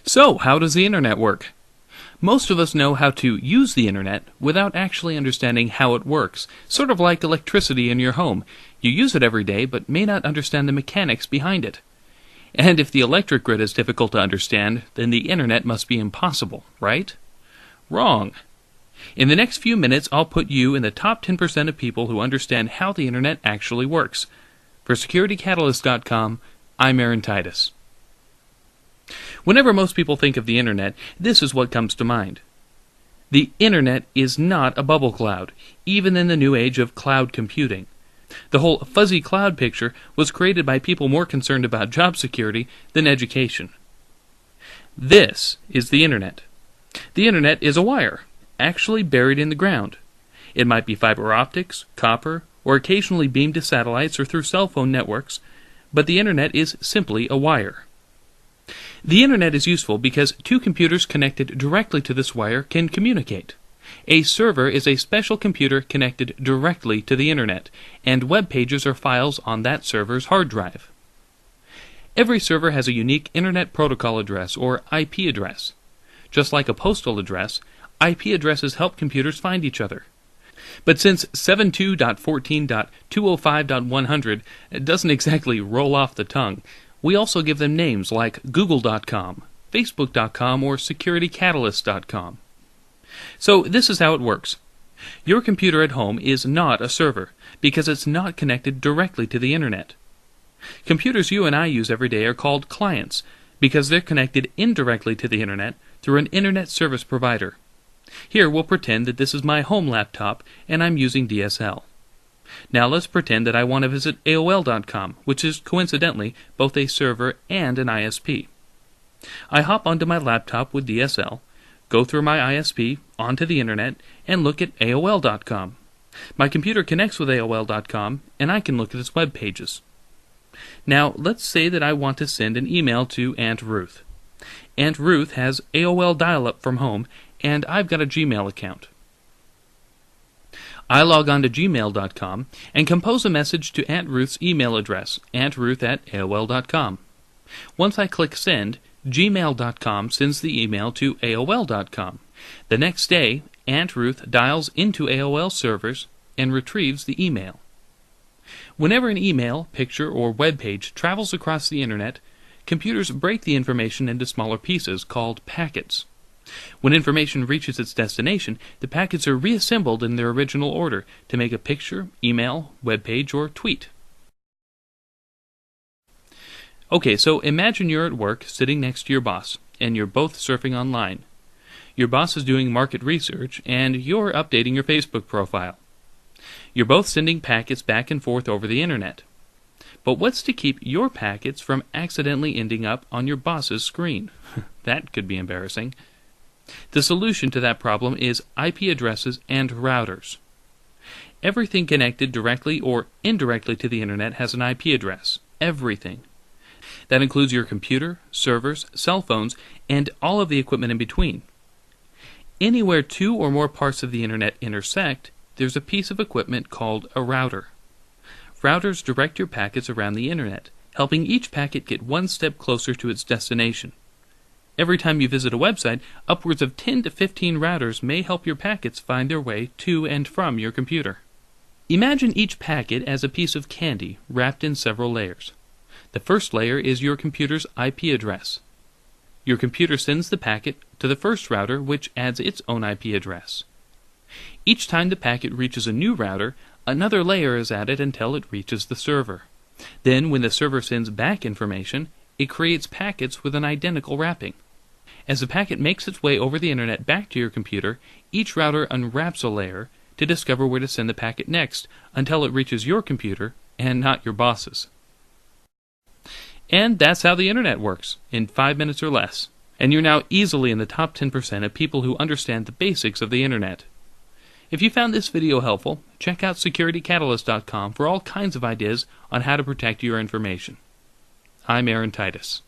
So, how does the internet work? Most of us know how to use the internet without actually understanding how it works, sort of like electricity in your home. You use it every day, but may not understand the mechanics behind it. And if the electric grid is difficult to understand, then the internet must be impossible, right? Wrong. In the next few minutes, I'll put you in the top 10% of people who understand how the internet actually works. For SecurityCatalyst.com, I'm Aaron Titus. Whenever most people think of the internet, this is what comes to mind. The internet is not a bubble cloud, even in the new age of cloud computing. The whole fuzzy cloud picture was created by people more concerned about job security than education. This is the internet. The internet is a wire, actually buried in the ground. It might be fiber optics, copper, or occasionally beamed to satellites or through cell phone networks, but the internet is simply a wire. The internet is useful because two computers connected directly to this wire can communicate. A server is a special computer connected directly to the internet, and web pages are files on that server's hard drive. Every server has a unique Internet Protocol address, or IP address. Just like a postal address, IP addresses help computers find each other. But since 72.14.205.100 doesn't exactly roll off the tongue, we also give them names like Google.com, Facebook.com, or SecurityCatalyst.com. So this is how it works. Your computer at home is not a server, because it's not connected directly to the internet. Computers you and I use every day are called clients, because they're connected indirectly to the internet through an internet service provider. Here we'll pretend that this is my home laptop and I'm using DSL. Now let's pretend that I want to visit AOL.com, which is coincidentally both a server and an ISP. I hop onto my laptop with DSL, go through my ISP, onto the internet, and look at AOL.com. My computer connects with AOL.com, and I can look at its web pages. Now let's say that I want to send an email to Aunt Ruth. Aunt Ruth has AOL dial-up from home, and I've got a Gmail account. I log on to gmail.com and compose a message to Aunt Ruth's email address, auntruth@aol.com. Once I click send, gmail.com sends the email to aol.com. The next day, Aunt Ruth dials into AOL servers and retrieves the email. Whenever an email, picture, or web page travels across the internet, computers break the information into smaller pieces called packets. When information reaches its destination, the packets are reassembled in their original order to make a picture, email, web page, or tweet. Okay, so imagine you're at work sitting next to your boss, and you're both surfing online. Your boss is doing market research, and you're updating your Facebook profile. You're both sending packets back and forth over the internet. But what's to keep your packets from accidentally ending up on your boss's screen? That could be embarrassing. The solution to that problem is IP addresses and routers. Everything connected directly or indirectly to the internet has an IP address. Everything. That includes your computer, servers, cell phones, and all of the equipment in between. Anywhere two or more parts of the internet intersect, there's a piece of equipment called a router. Routers direct your packets around the internet, helping each packet get one step closer to its destination. Every time you visit a website, upwards of 10 to 15 routers may help your packets find their way to and from your computer. Imagine each packet as a piece of candy wrapped in several layers. The first layer is your computer's IP address. Your computer sends the packet to the first router, which adds its own IP address. Each time the packet reaches a new router, another layer is added until it reaches the server. Then, when the server sends back information, it creates packets with an identical wrapping. As the packet makes its way over the internet back to your computer, each router unwraps a layer to discover where to send the packet next until it reaches your computer and not your boss's. And that's how the internet works, in 5 minutes or less. And you're now easily in the top 10% of people who understand the basics of the internet. If you found this video helpful, check out SecurityCatalyst.com for all kinds of ideas on how to protect your information. I'm Aaron Titus.